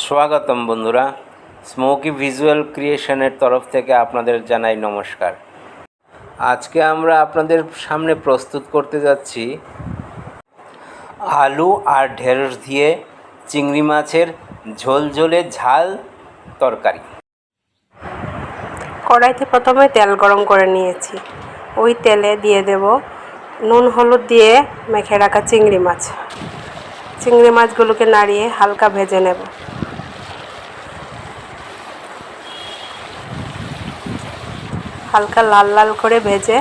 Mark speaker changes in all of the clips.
Speaker 1: স্বাগতম বন্ধুরা, smoky visual ক্রিয়েশনের তরফ থেকে আপনাদের জানাই নমস্কার। আজকে আমরা আপনাদের সামনে প্রস্তুত করতে যাচ্ছি আলু আর ঢেঁড়স দিয়ে চিংড়ি মাছের ঝোলঝোলে ঝাল তরকারি।
Speaker 2: কড়াইতে প্রথমে তেল গরম করে নিয়েছি। ওই তেলে দিয়ে দেব নুন হলুদ দিয়ে মেখে রাখা চিংড়ি মাছ। চিংড়ি মাছগুলোকে নাড়িয়ে হালকা ভেজে নেব। হালকা লাল লাল করে ভেজে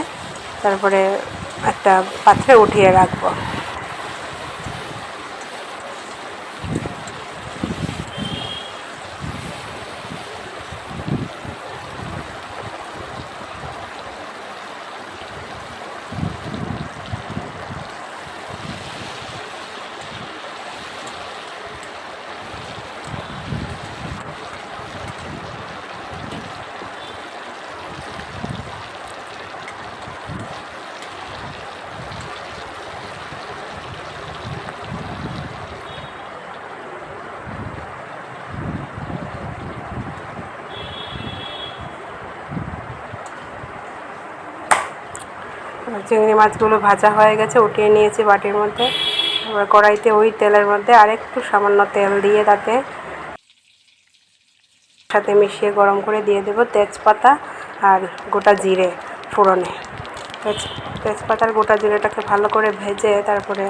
Speaker 2: তারপরে একটা পাত্রে উঠিয়ে রাখবো। চিংড়ি মাছগুলো ভাজা হয়ে গেছে, উঠিয়ে নিয়েছি বাটির মধ্যে। এবার কড়াইতে ওই তেলের মধ্যে আরেকটু সামান্য তেল দিয়ে তাতে সাথে মিশিয়ে গরম করে দিয়ে দেব তেজপাতা আর গোটা জিরে ফোড়নে। তেজপাতার গোটা জিরেটাকে ভালো করে ভেজে তারপরে